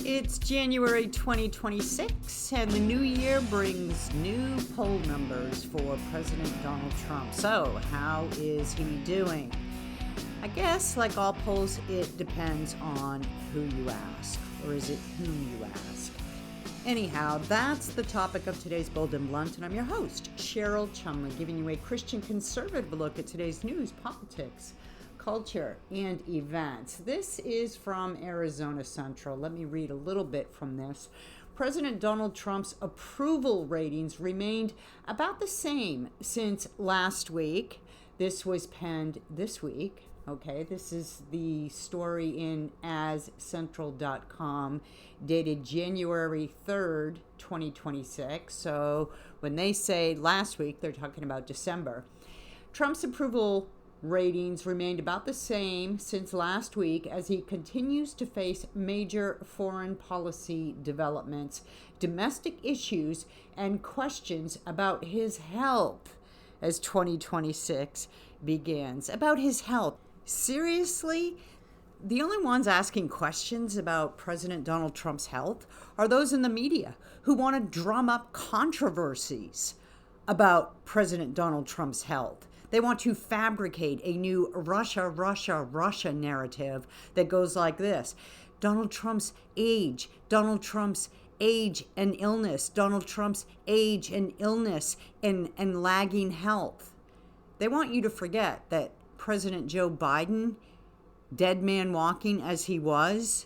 It's January 2026, and the new year brings new poll numbers for President Donald Trump. So, how is he doing? I guess, like all polls, it depends on who you ask, or is it whom you ask? Anyhow, that's the topic of today's Bold and Blunt, and I'm your host, Cheryl Chumley, giving you a Christian conservative look at today's news, politics, culture, and events. This is from Arizona Central. Let me read a little bit from this. President Donald Trump's approval ratings remained about the same since last week. This was penned this week. Okay, this is the story in ascentral.com, dated January 3rd, 2026. So when they say last week, they're talking about December. Trump's approval ratings remained about the same since last week as he continues to face major foreign policy developments, domestic issues, and questions about his health as 2026 begins. About his health. Seriously? The only ones asking questions about President Donald Trump's health are those in the media who want to drum up controversies about President Donald Trump's health. They want to fabricate a new Russia narrative that goes like this. Donald Trump's age and illness, Donald Trump's age and illness and lagging health. They want you to forget that President Joe Biden, dead man walking as he was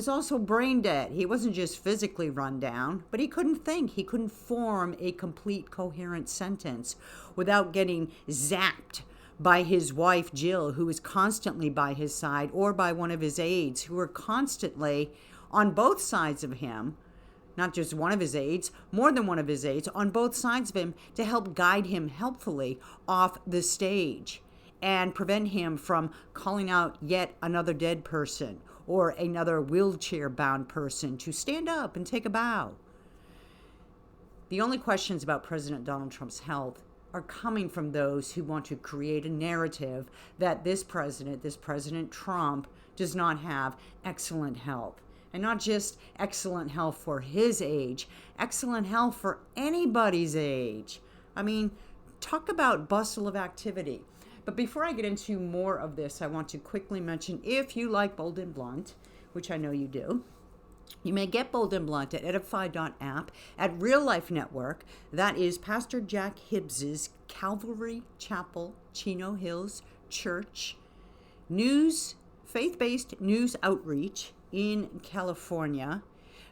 also brain dead. He wasn't just physically run down, but he couldn't think. He couldn't form a complete, coherent sentence without getting zapped by his wife, Jill, who was constantly by his side, or by one of his aides who were constantly on both sides of him, not just one of his aides, more than one of his aides, on both sides of him to help guide him helpfully off the stage and prevent him from calling out yet another dead person or another wheelchair-bound person to stand up and take a bow. The only questions about President Donald Trump's health are coming from those who want to create a narrative that this President Trump, does not have excellent health. And not just excellent health for his age, excellent health for anybody's age. I mean, talk about bustle of activity. But before I get into more of this, I want to quickly mention, if you like Bold and Blunt, which I know you do, you may get Bold and Blunt at edify.app, at Real Life Network. That is Pastor Jack Hibbs's Calvary Chapel, Chino Hills Church, faith-based news outreach in California.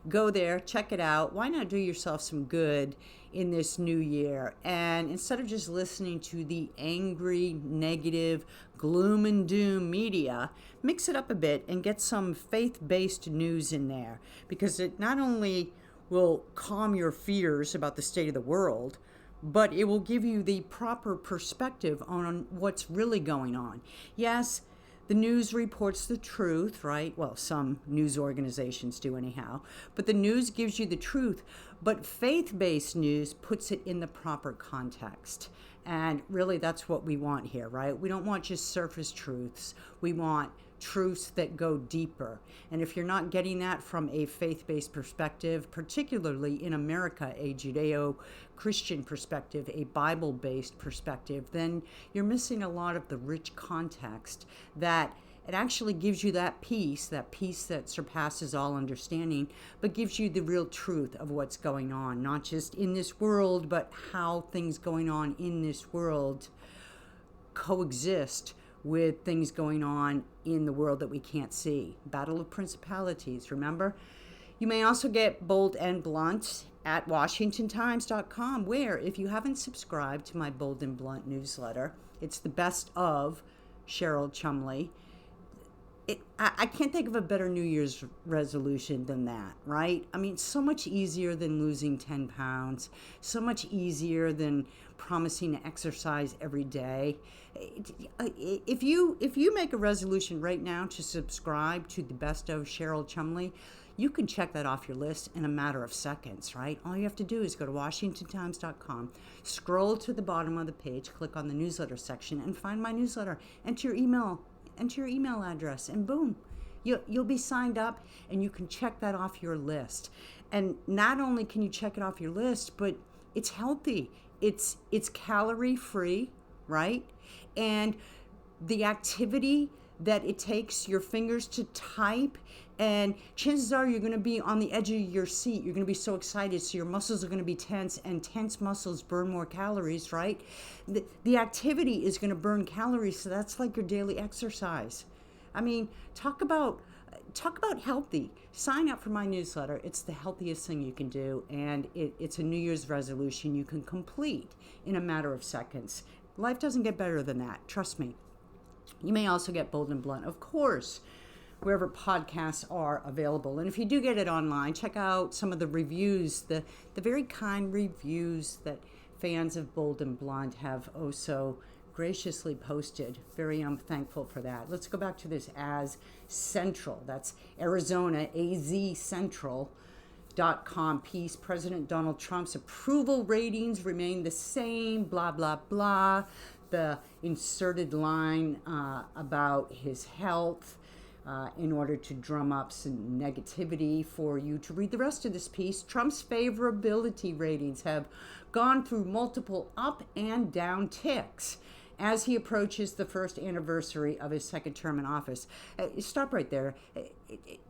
Go there, check it out. Why not do yourself some good in this new year? And instead of just listening to the angry, negative, gloom and doom media, mix it up a bit and get some faith-based news in there, because it not only will calm your fears about the state of the world, but it will give you the proper perspective on what's really going on. Yes, the news reports the truth, right? Well, some news organizations do anyhow. But the news gives you the truth. But faith-based news puts it in the proper context. And really, that's what we want here, right? We don't want just surface truths. We want truths that go deeper. And if you're not getting that from a faith-based perspective, particularly in America, a Judeo-Christian perspective, a Bible-based perspective, then you're missing a lot of the rich context that it actually gives you that peace that surpasses all understanding, but gives you the real truth of what's going on, not just in this world, but how things going on in this world coexist with things going on in the world that we can't see. Battle of principalities, remember? You may also get Bold and Blunt at WashingtonTimes.com, where, if you haven't subscribed to my Bold and Blunt newsletter, it's the best of Cheryl Chumley. I can't think of a better New Year's resolution than that, right? I mean, so much easier than losing 10 pounds, so much easier than promising to exercise every day. If you make a resolution right now to subscribe to the best of Cheryl Chumley, you can check that off your list in a matter of seconds, right? All you have to do is go to WashingtonTimes.com, scroll to the bottom of the page, click on the newsletter section, and find my newsletter. Enter your email address, and boom, You'll be signed up, and you can check that off your list. And not only can you check it off your list, but it's healthy. It's calorie free, right? And the activity that it takes your fingers to type, and chances are you're going to be on the edge of your seat. You're going to be so excited, so your muscles are going to be tense, and tense muscles burn more calories, right? The activity is going to burn calories, so that's like your daily exercise. I mean, talk about healthy. Sign up for my newsletter. It's the healthiest thing you can do, and it's a New Year's resolution you can complete in a matter of seconds. Life doesn't get better than that. Trust me. You may also get Bold and Blunt, of course, wherever podcasts are available. And if you do get it online, check out some of the reviews, the very kind reviews that fans of Bold and Blunt have so graciously posted. Very thankful for that. Let's go back to this As Central. That's Arizona, azcentral.com piece. President Donald Trump's approval ratings remain the same, blah, blah, blah. The inserted line about his health in order to drum up some negativity for you to read the rest of this piece. Trump's favorability ratings have gone through multiple up and down ticks as he approaches the first anniversary of his second term in office. Stop right there.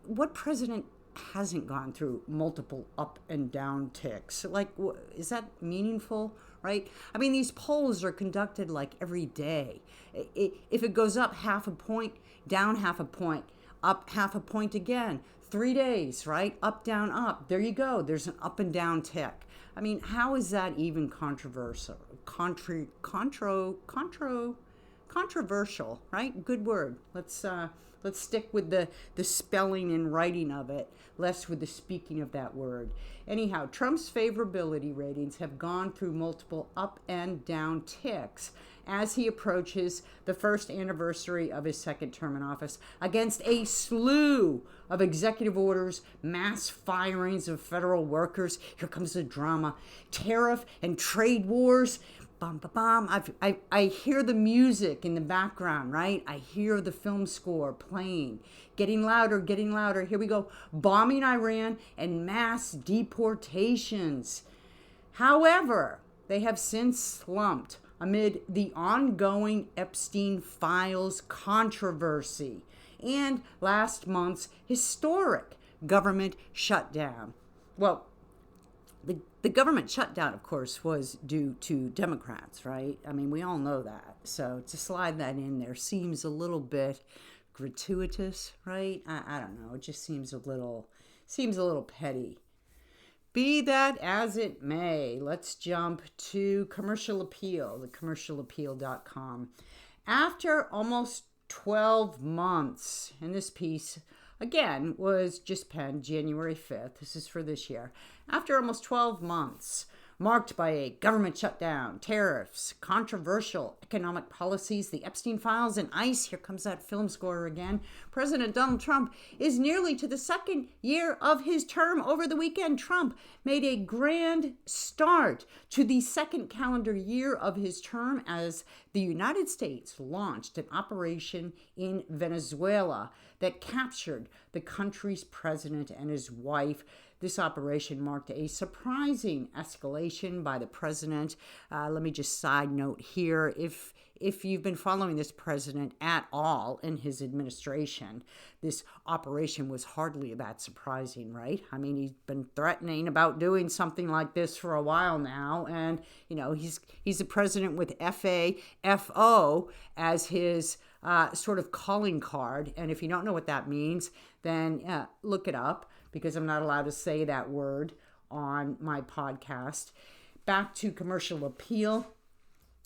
What president hasn't gone through multiple up and down ticks? Like, is that meaningful, right? I mean, these polls are conducted like every day. If it goes up half a point, down half a point, up half a point again, 3 days, right? Up, down, up. There you go. There's an up and down tick. I mean, how is that even controversial? Controversial, right? Good word. Let's stick with the spelling and writing of it, less with the speaking of that word. Anyhow, Trump's favorability ratings have gone through multiple up and down ticks as he approaches the first anniversary of his second term in office against a slew of executive orders, mass firings of federal workers. Here comes the drama. Tariff and trade wars. Bum, bum, bum. I hear the music in the background, right? I hear the film score playing. Getting louder, getting louder. Here we go. Bombing Iran and mass deportations. However, they have since slumped amid the ongoing Epstein files controversy and last month's historic government shutdown. Well, the government shutdown, of course, was due to Democrats, right? I mean, we all know that. So to slide that in there seems a little bit gratuitous, right? I don't know. It just seems a little petty. Be that as it may, let's jump to Commercial Appeal, the commercialappeal.com. After almost 12 months, and this piece, again, was just penned January 5th. This is for this year. After almost 12 months, marked by a government shutdown, tariffs, controversial economic policies, the Epstein files, and ICE, here comes that film score again, President Donald Trump is nearly to the second year of his term. Over the weekend, Trump made a grand start to the second calendar year of his term as the United States launched an operation in Venezuela that captured the country's president and his wife. This operation marked a surprising escalation by the president. Let me just side note here, if you've been following this president at all in his administration, this operation was hardly that surprising, right? I mean, he's been threatening about doing something like this for a while now, and he's a president with FAFO as his sort of calling card. And if you don't know what that means, then look it up, because I'm not allowed to say that word on my podcast. Back to Commercial Appeal.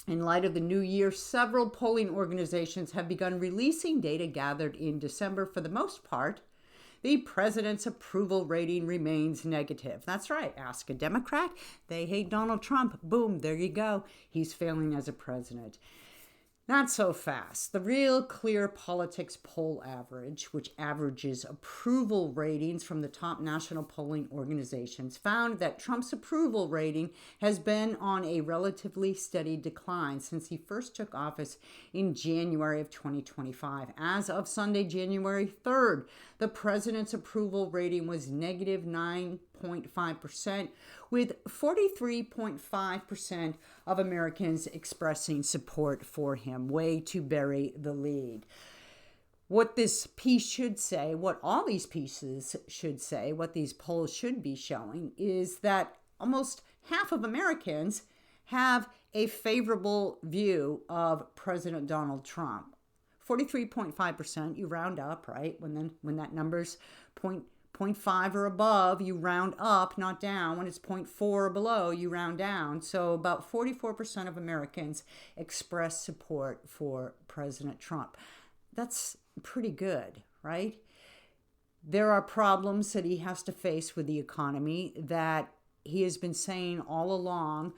In light of the new year, several polling organizations have begun releasing data gathered in December. For the most part, the president's approval rating remains negative. That's right. Ask a Democrat. They hate Donald Trump. Boom, there you go. He's failing as a president. Not so fast. The Real Clear Politics poll average, which averages approval ratings from the top national polling organizations, found that Trump's approval rating has been on a relatively steady decline since he first took office in January of 2025. As of Sunday, January 3rd, the president's approval rating was negative 9.5%, with 43.5% of Americans expressing support for him, way to bury the lead. What this piece should say, what all these pieces should say, what these polls should be showing, is that almost half of Americans have a favorable view of President Donald Trump. 43.5%, you round up, right? When that number's 0.5 or above, you round up, not down. When it's 0.4 or below, you round down. So about 44% of Americans express support for President Trump. That's pretty good, right? There are problems that he has to face with the economy that he has been saying all along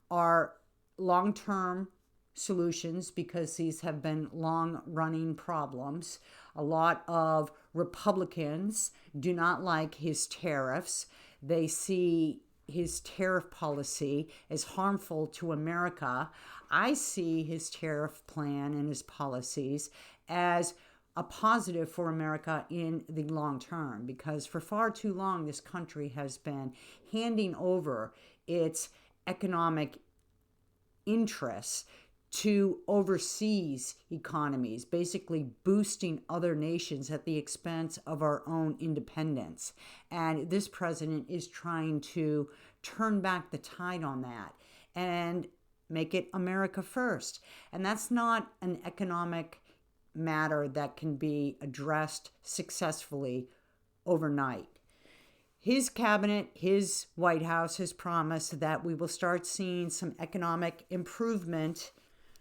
are long-term solutions because these have been long-running problems. A lot of Republicans do not like his tariffs. They see his tariff policy as harmful to America. I see his tariff plan and his policies as a positive for America in the long term, because for far too long this country has been handing over its economic interests to overseas economies, basically boosting other nations at the expense of our own independence. And this president is trying to turn back the tide on that and make it America first. And that's not an economic matter that can be addressed successfully overnight. His cabinet, his White House has promised that we will start seeing some economic improvement,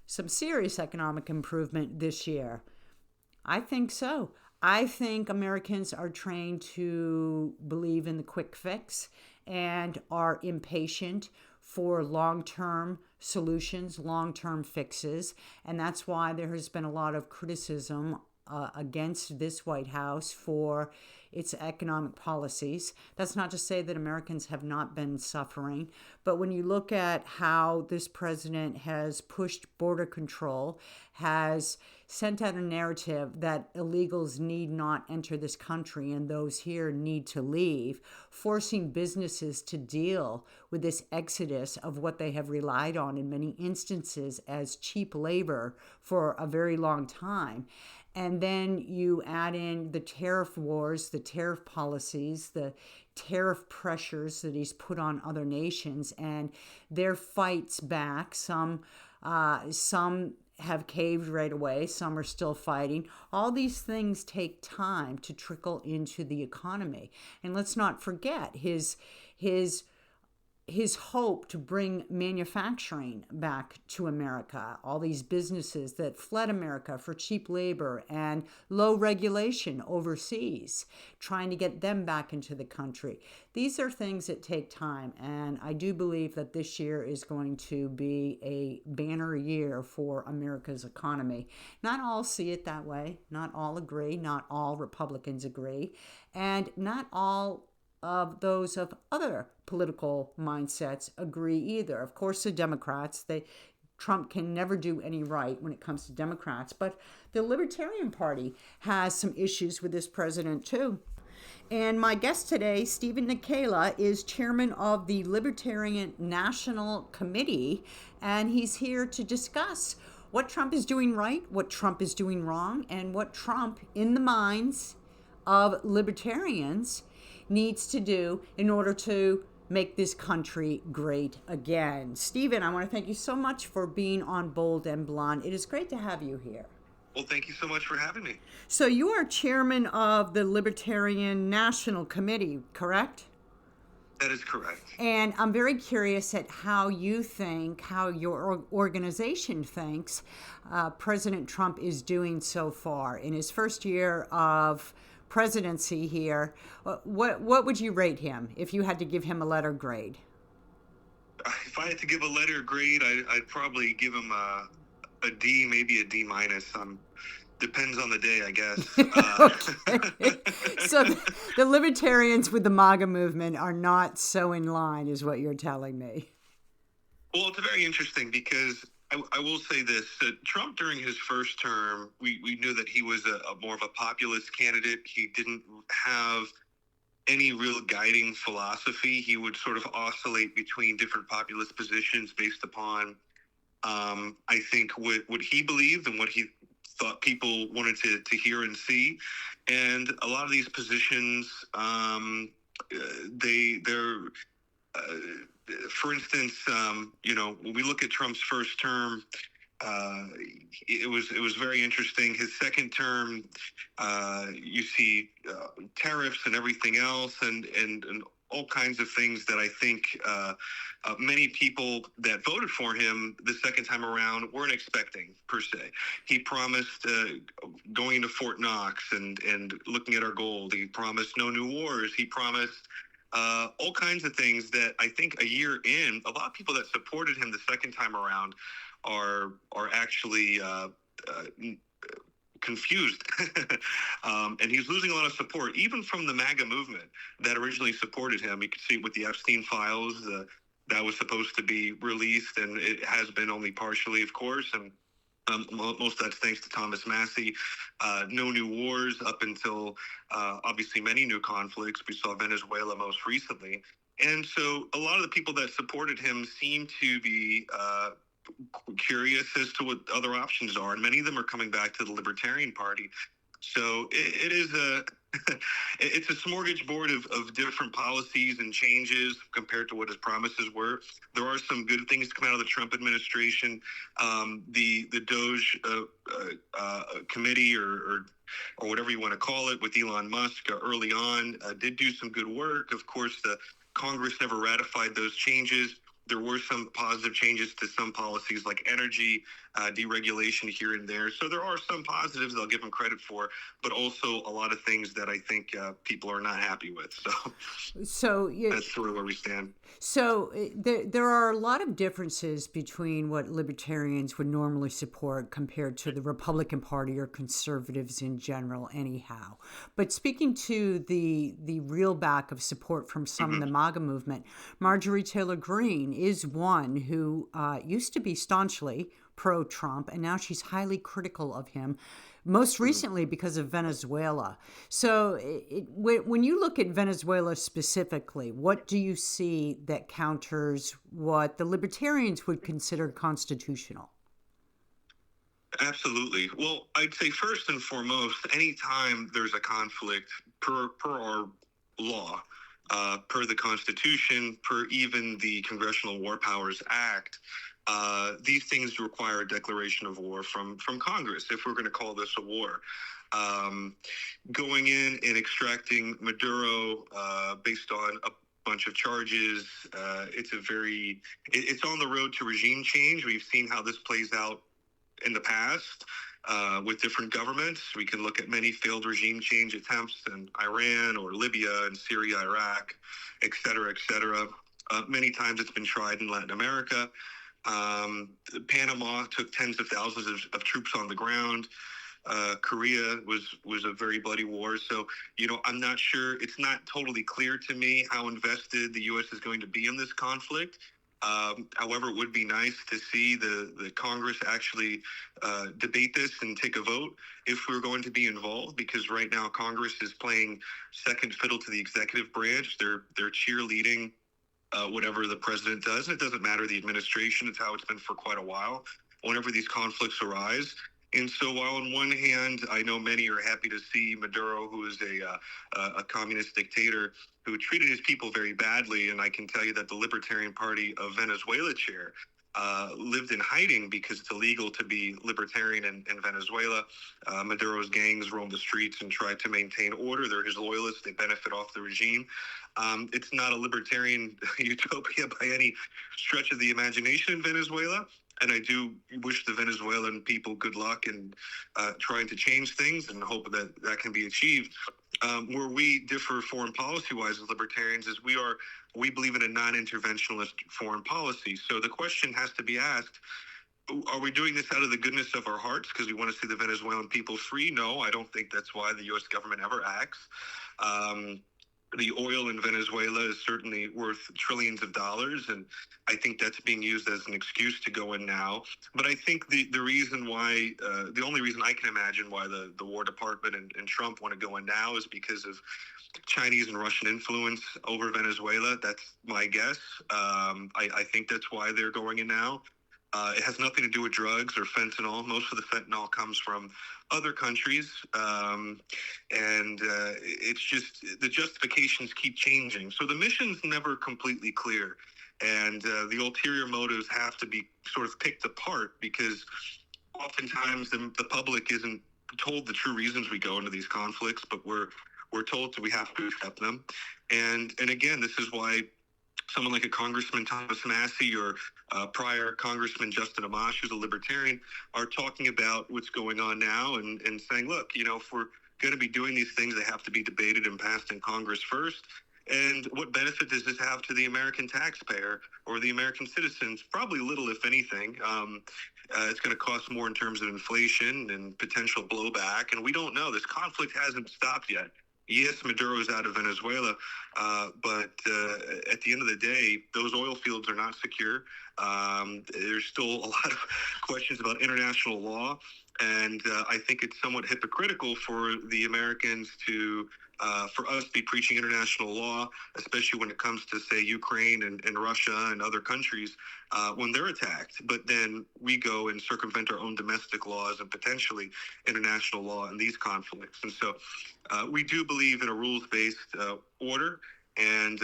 some serious economic improvement this year. I think so. I think Americans are trained to believe in the quick fix and are impatient for long-term solutions, long-term fixes. And that's why there has been a lot of criticism against this White House for its economic policies. That's not to say that Americans have not been suffering, but when you look at how this president has pushed border control, has sent out a narrative that illegals need not enter this country and those here need to leave, forcing businesses to deal with this exodus of what they have relied on in many instances as cheap labor for a very long time. And then you add in the tariff wars, the tariff policies, the tariff pressures that he's put on other nations, and their fights back. Some have caved right away. Some are still fighting. All these things take time to trickle into the economy. And let's not forget his hope to bring manufacturing back to America, all these businesses that fled America for cheap labor and low regulation overseas, trying to get them back into the country. These are things that take time, and I do believe that this year is going to be a banner year for America's economy. Not all see it that way, not all agree, not all Republicans agree, and not all of those of other political mindsets agree either. Of course, the Democrats, Trump can never do any right when it comes to Democrats, but the Libertarian Party has some issues with this president too. And my guest today, Stephen Nekhaila, is chairman of the Libertarian National Committee, and he's here to discuss what Trump is doing right, what Trump is doing wrong, and what Trump, in the minds of libertarians, needs to do in order to make this country great again. Stephen, I want to thank you so much for being on Bold and Blonde. It is great to have you here. Well, thank you so much for having me. So you are chairman of the Libertarian National Committee, correct? That is correct. And I'm very curious at how you think, how your organization thinks President Trump is doing so far in his first year of presidency here. What would you rate him if you had to give him a letter grade? If I had to give a letter grade, I'd probably give him a D, maybe a D minus. Depends on the day, I guess. Okay. So the libertarians with the MAGA movement are not so in line, is what you're telling me. Well, it's very interesting because I will say this: Trump during his first term, we knew that he was a more of a populist candidate. He didn't have any real guiding philosophy. He would sort of oscillate between different populist positions based upon, I think, what he believed and what he thought people wanted to hear and see. And a lot of these positions, they're for instance, when we look at Trump's first term, it was very interesting. His second term, you see tariffs and everything else, and all kinds of things that I think many people that voted for him the second time around weren't expecting per se. He promised going to Fort Knox and looking at our gold. He promised no new wars. He promised all kinds of things that I think a year in, a lot of people that supported him the second time around are actually confused. And he's losing a lot of support, even from the MAGA movement that originally supported him. You can see it with the Epstein files that was supposed to be released, and it has been only partially, of course. And most of that's thanks to Thomas Massey. No new wars up until obviously many new conflicts. We saw Venezuela most recently. And so a lot of the people that supported him seem to be curious as to what other options are. And many of them are coming back to the Libertarian Party. So it is it's a smorgasbord of different policies and changes compared to what his promises were. There are some good things to come out of the Trump administration. The Doge committee or whatever you want to call it with Elon Musk early on did do some good work. Of course, the Congress never ratified those changes. There were some positive changes to some policies like energy, deregulation here and there. So there are some positives I'll give them credit for, but also a lot of things that I think people are not happy with. So that's sort of where we stand. So there are a lot of differences between what libertarians would normally support compared to the Republican Party or conservatives in general anyhow. But speaking to the real back of support from some in the MAGA movement, Marjorie Taylor Greene is one who used to be staunchly pro-Trump, and now she's highly critical of him, most recently because of Venezuela. So when you look at Venezuela specifically, what do you see that counters what the libertarians would consider constitutional? Absolutely. Well, I'd say first and foremost, anytime there's a conflict per our law, per the Constitution, per even the Congressional War Powers Act, these things require a declaration of war from Congress if we're going to call this a war. Going in and extracting Maduro based on a bunch of charges, it's on the road to regime change. We've seen how this plays out in the past with different governments. We can look at many failed regime change attempts in Iran or Libya and Syria, Iraq, et cetera, et cetera. Many times it's been tried in Latin America. Panama took tens of thousands of troops on the ground. Korea was a very bloody war. So, I'm not sure. It's not totally clear to me how invested the U.S. is going to be in this conflict. However, it would be nice to see the Congress actually debate this and take a vote if we're going to be involved, because right now Congress is playing second fiddle to the executive branch. They're cheerleading whatever the president does. And it doesn't matter the administration. It's how it's been for quite a while whenever these conflicts arise. And so while on one hand, I know many are happy to see Maduro, who is a communist dictator who treated his people very badly, and I can tell you that the Libertarian Party of Venezuela chair lived in hiding because it's illegal to be libertarian in Venezuela. Maduro's gangs roam the streets and try to maintain order. They're his loyalists. They benefit off the regime. It's not a libertarian utopia by any stretch of the imagination in Venezuela. And I do wish the Venezuelan people good luck in trying to change things and hope that can be achieved. Where we differ foreign policy-wise as libertarians is we believe in a non-interventionist foreign policy. So the question has to be asked, Are we doing this out of the goodness of our hearts because we want to see the Venezuelan people free? No, I don't think that's why the U.S. government ever acts. The oil in Venezuela is certainly worth trillions of dollars, and I think that's being used as an excuse to go in now. But I think the reason why, the only reason I can imagine why the War Department and Trump want to go in now is because of Chinese and Russian influence over Venezuela. That's my guess. I think that's why they're going in now. It has nothing to do with drugs or fentanyl. Most of the fentanyl comes from other countries. It's just the justifications keep changing. So the mission's never completely clear. And the ulterior motives have to be sort of picked apart because oftentimes the public isn't told the true reasons we go into these conflicts, but we're told that we have to accept them. And again, this is why someone like a Congressman Thomas Massey or prior Congressman Justin Amash, who's a libertarian, are talking about what's going on now and saying, look, if we're going to be doing these things, they have to be debated and passed in Congress first. And what benefit does this have to the American taxpayer or the American citizens? Probably little, if anything. It's going to cost more in terms of inflation and potential blowback. And we don't know. This conflict hasn't stopped yet. Yes, Maduro's out of Venezuela, but at the end of the day, those oil fields are not secure. There's still a lot of questions about international law, and I think it's somewhat hypocritical for the Americans for us to be preaching international law, especially when it comes to, say, Ukraine and Russia and other countries when they're attacked. But then we go and circumvent our own domestic laws and potentially international law in these conflicts. And so we do believe in a rules-based order, and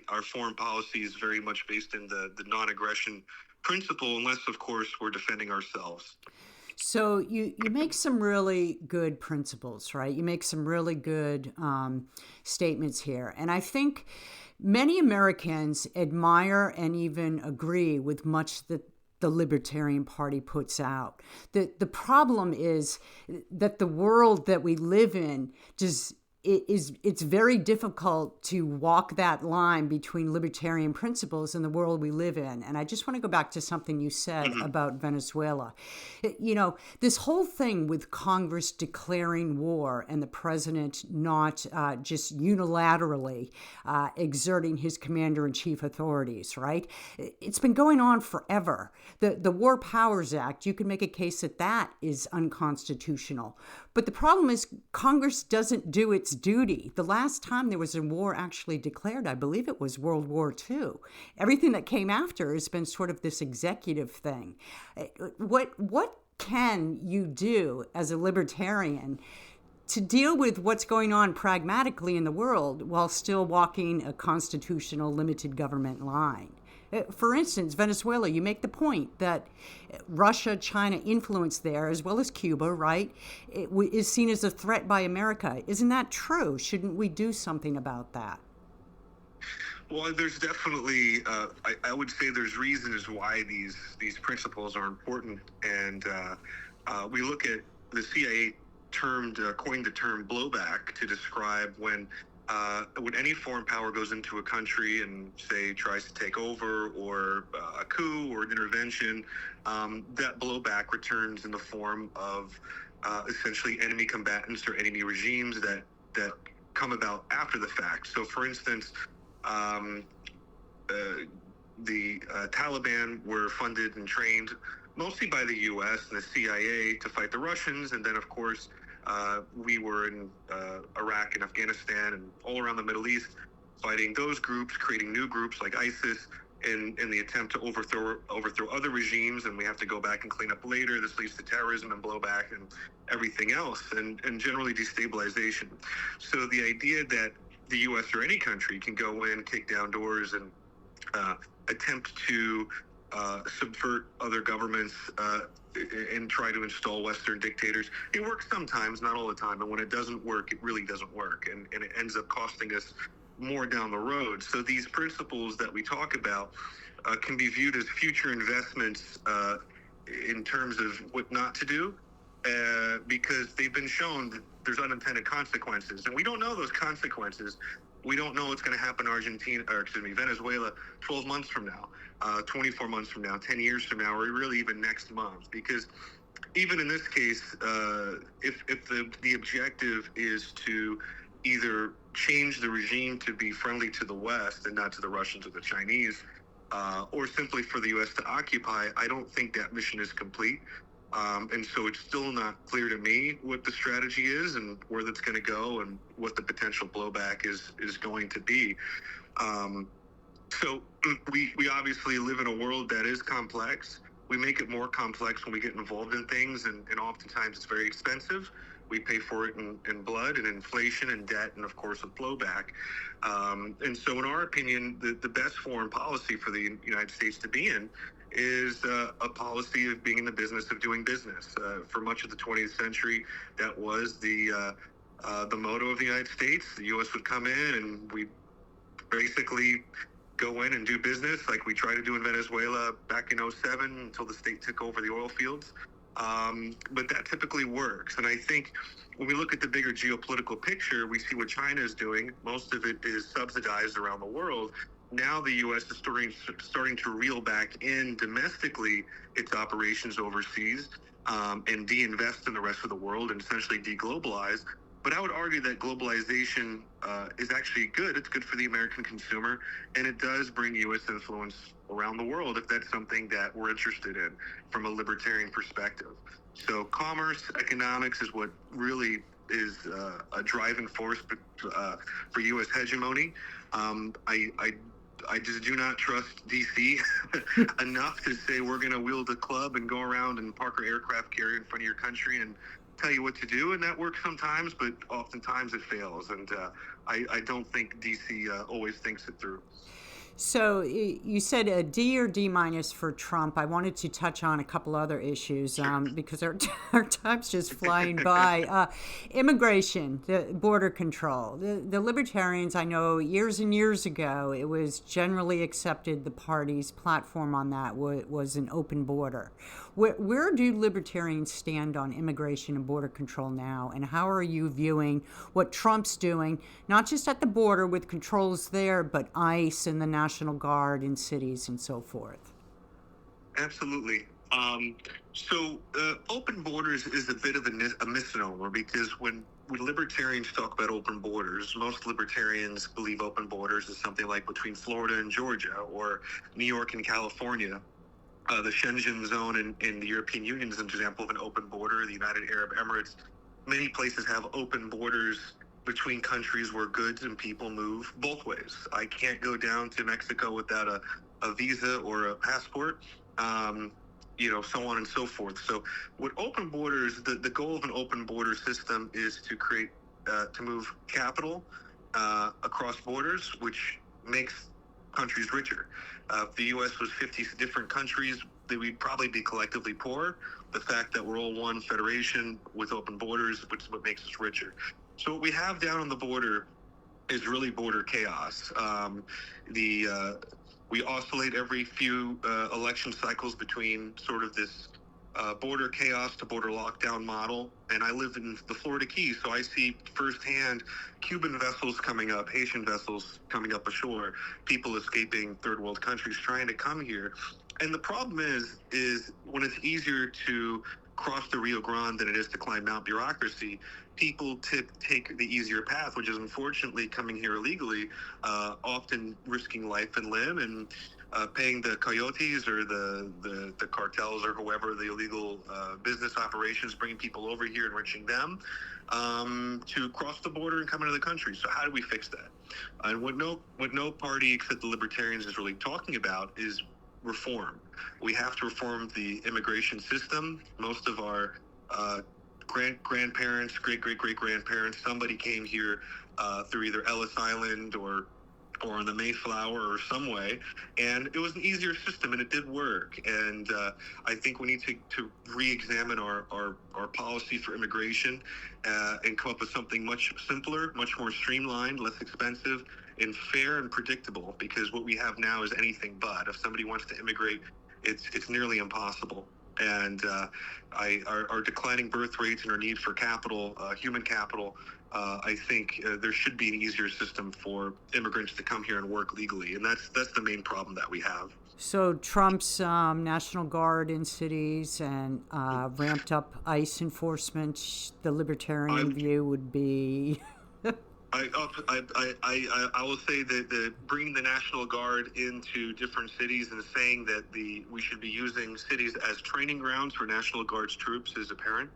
our foreign policy is very much based in the non-aggression principle, unless, of course, we're defending ourselves. So you make some really good principles, right? You make some really good statements here. And I think many Americans admire and even agree with much that the Libertarian Party puts out. The problem is that the world that we live in it's very difficult to walk that line between libertarian principles and the world we live in. And I just want to go back to something you said about Venezuela. This whole thing with Congress declaring war and the president not just unilaterally exerting his commander-in-chief authorities, right? It's been going on forever. The War Powers Act, you can make a case that is unconstitutional. But the problem is Congress doesn't do its duty. The last time there was a war actually declared, I believe it was World War II. Everything that came after has been sort of this executive thing. What can you do as a libertarian to deal with what's going on pragmatically in the world while still walking a constitutional limited government line? For instance, Venezuela, you make the point that Russia, China influence there, as well as Cuba, right, is seen as a threat by America. Isn't that true? Shouldn't we do something about that? Well, there's definitely, I would say there's reasons why these principles are important. And we look at the CIA coined the term blowback to describe when any foreign power goes into a country and, say, tries to take over or a coup or an intervention, that blowback returns in the form of essentially enemy combatants or enemy regimes that come about after the fact. So, for instance, the Taliban were funded and trained mostly by the U.S. and the CIA to fight the Russians, and then, of course, we were in Iraq and Afghanistan and all around the Middle East fighting those groups, creating new groups like ISIS in the attempt to overthrow other regimes, and we have to go back and clean up later. This leads to terrorism and blowback and everything else, and generally destabilization. So the idea that the U.S. or any country can go in, kick down doors, and attempt to subvert other governments and try to install Western dictators. It works sometimes, not all the time. And when it doesn't work, it really doesn't work. And it ends up costing us more down the road. So these principles that we talk about can be viewed as future investments in terms of what not to do, because they've been shown that there's unintended consequences. And we don't know those consequences we don't know what's going to happen in Venezuela 12 months from now, 24 months from now, 10 years from now, or really even next month. Because even in this case, if the objective is to either change the regime to be friendly to the West and not to the Russians or the Chinese, or simply for the U.S. to occupy, I don't think that mission is complete. And so it's still not clear to me what the strategy is and where that's going to go and what the potential blowback is going to be. So we obviously live in a world that is complex. We make it more complex when we get involved in things, and oftentimes it's very expensive. We pay for it in blood and inflation and debt and, of course, with blowback. And so in our opinion, the best foreign policy for the United States to be in is a policy of being in the business of doing business. For much of the 20th century, that was the motto of the United States. The U.S. would come in and we basically go in and do business like we tried to do in Venezuela back in 2007 until the state took over the oil fields. But that typically works. And I think when we look at the bigger geopolitical picture, we see what China is doing. Most of it is subsidized around the world. Now the U.S. is starting to reel back in domestically its operations overseas and de-invest in the rest of the world and essentially deglobalize. But I would argue that globalization is actually good. It's good for the American consumer, and it does bring U.S. influence around the world if that's something that we're interested in from a libertarian perspective. So commerce, economics is what really is a driving force for U.S. hegemony. I just do not trust D.C. enough to say we're going to wield a club and go around and park our aircraft carrier in front of your country and tell you what to do. And that works sometimes, but oftentimes it fails. And I don't think D.C. Always thinks it through. So you said a D or D minus for Trump. I wanted to touch on a couple other issues because our time's just flying by. Immigration, the border control. The Libertarians, I know years and years ago, it was generally accepted the party's platform on that was an open border. Where do Libertarians stand on immigration and border control now? And how are you viewing what Trump's doing, not just at the border with controls there, but ICE and the National Guard in cities and so forth? Absolutely. So open borders is a bit of a misnomer because when libertarians talk about open borders, most libertarians believe open borders is something like between Florida and Georgia or New York and California. The Schengen zone in the European Union is an example of an open border. The United Arab Emirates, many places have open borders between countries where goods and people move both ways. I can't go down to Mexico without a visa or a passport, so on and so forth. So with open borders, the goal of an open border system is to create, to move capital across borders, which makes countries richer. If the U.S. was 50 different countries, we'd probably be collectively poor. The fact that we're all one federation with open borders, which is what makes us richer. So what we have down on the border is really border chaos. We oscillate every few election cycles between sort of this border chaos to border lockdown model. And I live in the Florida Keys, so I see firsthand Cuban vessels coming up, Haitian vessels coming up ashore, people escaping third world countries trying to come here. And the problem is when it's easier to cross the Rio Grande than it is to climb Mount Bureaucracy, people take the easier path, which is unfortunately coming here illegally, often risking life and limb and paying the coyotes or the cartels or whoever, the illegal business operations, bringing people over here, enriching them to cross the border and come into the country. So how do we fix that? And what no party except the Libertarians is really talking about is reform. We have to reform the immigration system. Most of our grandparents, great-great-great-grandparents, somebody came here through either Ellis Island or on the Mayflower or some way, and it was an easier system and it did work. And I think we need to re-examine our policy for immigration and come up with something much simpler, much more streamlined, less expensive, and fair and predictable, because what we have now is anything but. If somebody wants to immigrate, it's nearly impossible. And our declining birth rates and our need for capital, human capital, I think there should be an easier system for immigrants to come here and work legally, and that's the main problem that we have. So Trump's National Guard in cities and ramped up ICE enforcement, the libertarian view would be... I will say that bringing the National Guard into different cities and saying that we should be using cities as training grounds for National Guard's troops is apparent.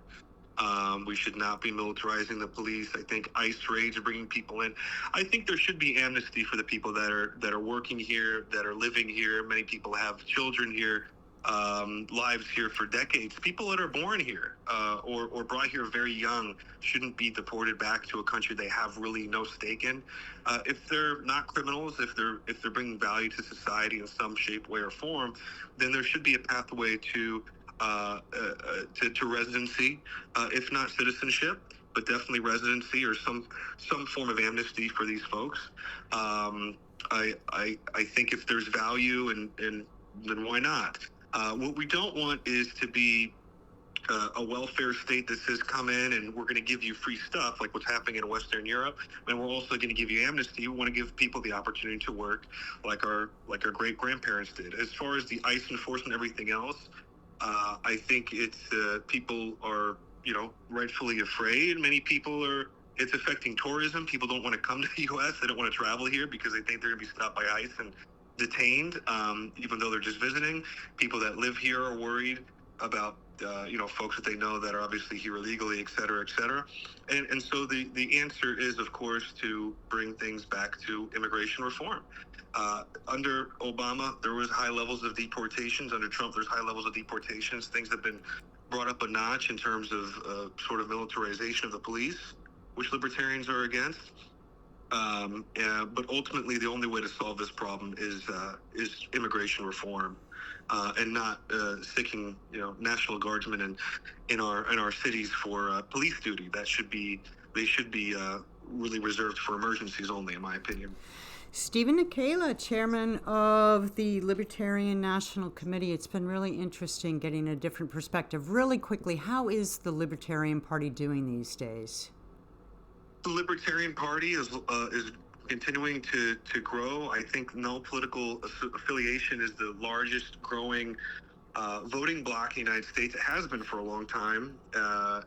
We should not be militarizing the police. I think ICE raids are bringing people in. I think there should be amnesty for the people that are working here, that are living here. Many people have children here, lives here for decades. People that are born here or brought here very young shouldn't be deported back to a country they have really no stake in. If they're not criminals, if they're bringing value to society in some shape, way, or form, then there should be a pathway to residency, if not citizenship, but definitely residency or some form of amnesty for these folks. I think if there's value, and then why not? What we don't want is to be a welfare state that says come in and we're going to give you free stuff like what's happening in Western Europe, and we're also going to give you amnesty. We want to give people the opportunity to work like our great grandparents did. As far as the ICE enforcement, everything else, I think it's people are rightfully afraid. Many people are. It's affecting tourism. People don't want to come to the U.S. They don't want to travel here because they think they're going to be stopped by ICE and detained, even though they're just visiting. People that live here are worried about folks that they know that are obviously here illegally, et cetera, et cetera. And so the answer is, of course, to bring things back to immigration reform. Under Obama, there was high levels of deportations. Under Trump, there's high levels of deportations. Things have been brought up a notch in terms of sort of militarization of the police, which libertarians are against. But ultimately, the only way to solve this problem is immigration reform, and not sticking National Guardsmen in our cities for police duty. They should be really reserved for emergencies only, in my opinion. Stephen Nekhaila, chairman of the Libertarian National Committee. It's been really interesting getting a different perspective. Really quickly, how is the Libertarian Party doing these days? The Libertarian Party is continuing to grow. I think no political affiliation is the largest growing voting bloc in the United States. It has been for a long time,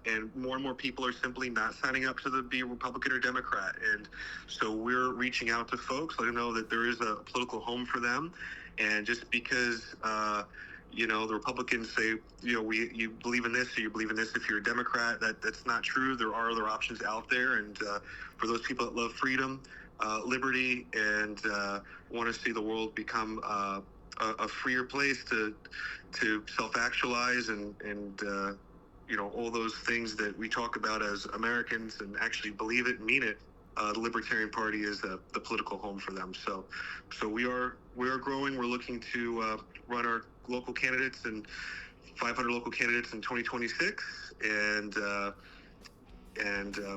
and more people are simply not signing up to be Republican or Democrat. And so we're reaching out to folks, letting them know that there is a political home for them. And just because the Republicans say you believe in this or you believe in this if you're a Democrat, that's not true. There are other options out there, and for those people that love freedom, liberty, and want to see the world become a freer place to self-actualize and all those things that we talk about as Americans and actually believe it and mean it. The Libertarian Party is the political home for them. So we are growing. We're looking to run our local candidates and 500 local candidates in 2026, and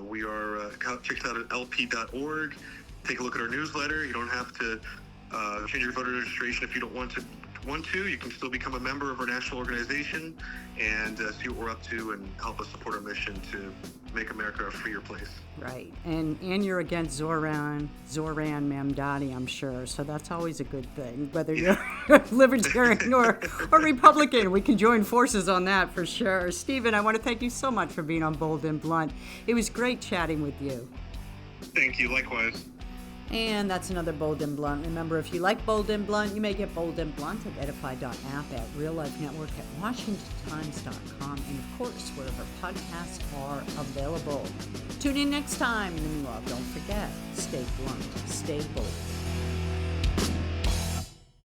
we are check us out at lp.org. Take a look at our newsletter. You don't have to change your voter registration if you don't want to. You can still become a member of our national organization and see what we're up to and help us support our mission to make America a freer place. Right. And you're against Zoran Mamdani, I'm sure. So that's always a good thing, whether you're Libertarian or Republican. We can join forces on that for sure. Stephen, I want to thank you so much for being on Bold and Blunt. It was great chatting with you. Thank you. Likewise. And that's another Bold and Blunt. Remember, if you like Bold and Blunt, you may get Bold and Blunt at edify.app, at Real Life Network, at WashingtonTimes.com, and of course, wherever podcasts are available. Tune in next time. And meanwhile, don't forget, stay blunt, stay bold.